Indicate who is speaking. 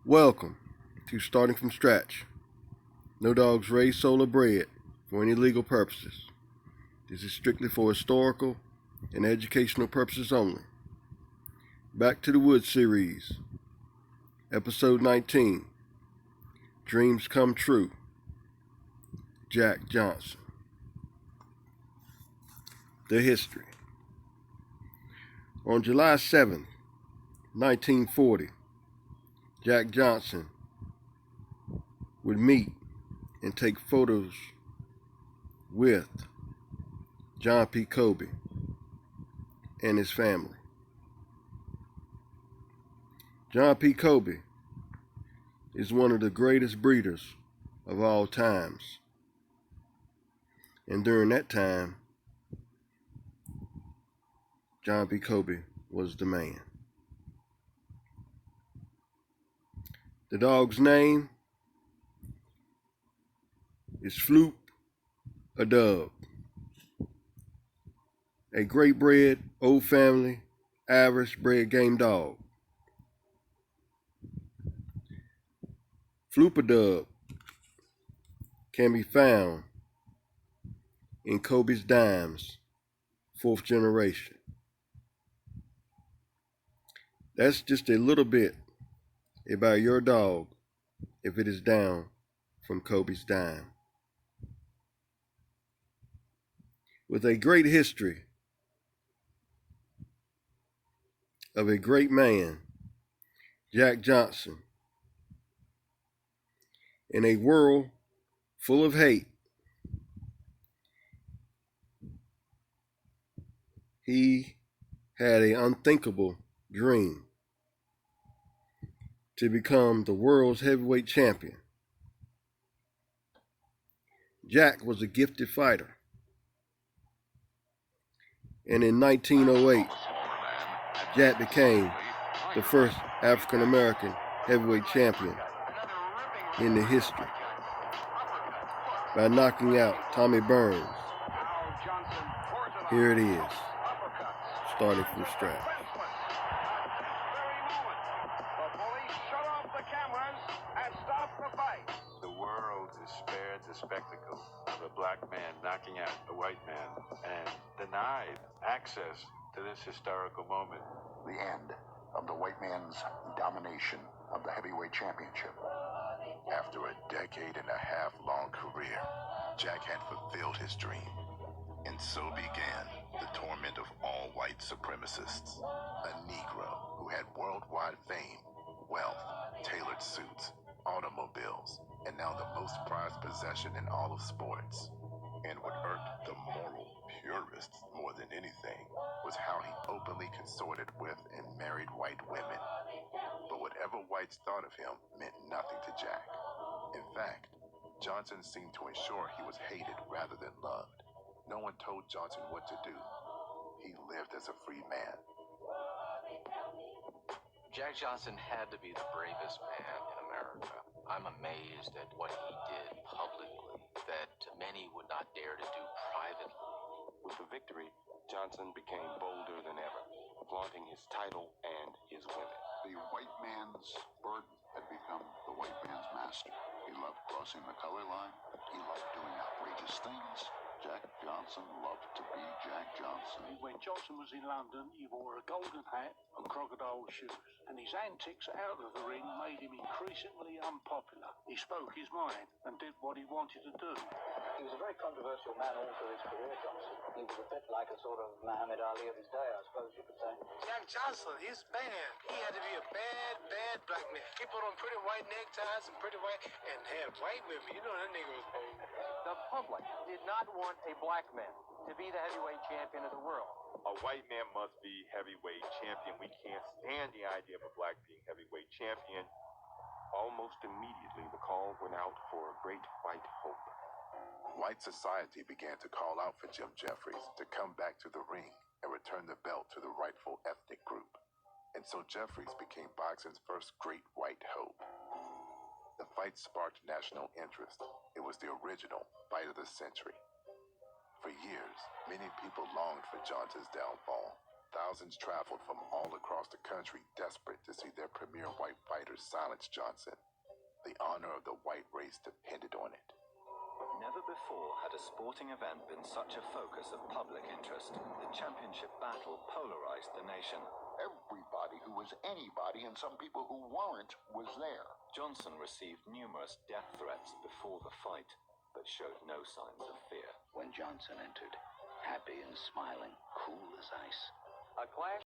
Speaker 1: Welcome to Starting from Scratch. No dogs raised, sold, or bred for any legal purposes. This is strictly for historical and educational purposes only. Back to the Woods series, episode 19, Dreams Come True, Jack Johnson. The history. On July 7, 1940, Jack Johnson would meet and take photos with John P. Kobe and his family. John P. Kobe is one of the greatest breeders of all times. And during that time, John P. Kobe was the man. The dog's name is Floop, a dub. A great bred, old family, average bred game dog. Floop, a dub can be found in Kobe's Dimes, 4th generation. That's just a little bit about your dog if it is down from Kobe's Dime. With a great history of a great man, Jack Johnson, in a world full of hate, he had an unthinkable dream to become the world's heavyweight champion. Jack was a gifted fighter, and in 1908, Jack became the first African American heavyweight champion in the history by knocking out Tommy Burns. Here it is, starting from scratch.
Speaker 2: The world is spared the spectacle of a black man knocking out a white man and denied access to this historical moment.
Speaker 3: The end of the white man's domination of the heavyweight championship.
Speaker 4: After a decade and a half long career, Jack had fulfilled his dream. And so began the torment of all white supremacists. A Negro who had worldwide fame, wealth, tailored suits, automobiles, and now the most prized possession in all of sports. And what irked the moral purists more than anything was how he openly consorted with and married white women. But whatever whites thought of him meant nothing to Jack. In fact, Johnson seemed to ensure he was hated rather than loved. No one told Johnson what to do. He lived as a free man.
Speaker 5: Jack Johnson had to be the bravest man in America. I'm amazed at what he did publicly that many would not dare to do privately.
Speaker 6: With the victory, Johnson became bolder than ever, flaunting his title and his women.
Speaker 3: The white man's burden had become the white man's master. He loved crossing the color line. He loved doing outrageous things. Jack Johnson loved to be Jack Johnson.
Speaker 7: When Johnson was in London, he wore a golden hat and crocodile shoes, and his antics out of the ring made him increasingly unpopular. He spoke his mind and did what he wanted to do.
Speaker 8: He was a very controversial man all through his career, Johnson. He was a bit like a sort of Muhammad Ali of his day, I suppose you could say.
Speaker 9: Jack Johnson, he's bad. He had to be a bad black man. He put on pretty white neckties and pretty white, and had white women. You know that nigga was old.
Speaker 10: The public did not want a black man to be the heavyweight champion of the world.
Speaker 11: A white man must be heavyweight champion. We can't stand the idea of a black being heavyweight champion.
Speaker 6: Almost immediately, the call went out for a great white hope.
Speaker 4: White society began to call out for Jim Jeffries to come back to the ring and return the belt to the rightful ethnic group. And so Jeffries became boxing's first great white hope. The fight sparked national interest. It was the original fight of the century. For years, many people longed for Johnson's downfall. Thousands traveled from all across the country, desperate to see their premier white fighter silence Johnson. The honor of the white race depended on it.
Speaker 12: Never before had a sporting event been such a focus of public interest. The championship battle polarized the nation.
Speaker 3: Everybody who was anybody and some people who weren't was there.
Speaker 12: Johnson received numerous death threats before the fight, but showed no signs of fear.
Speaker 8: When Johnson entered, happy and smiling, cool as ice.
Speaker 10: A clash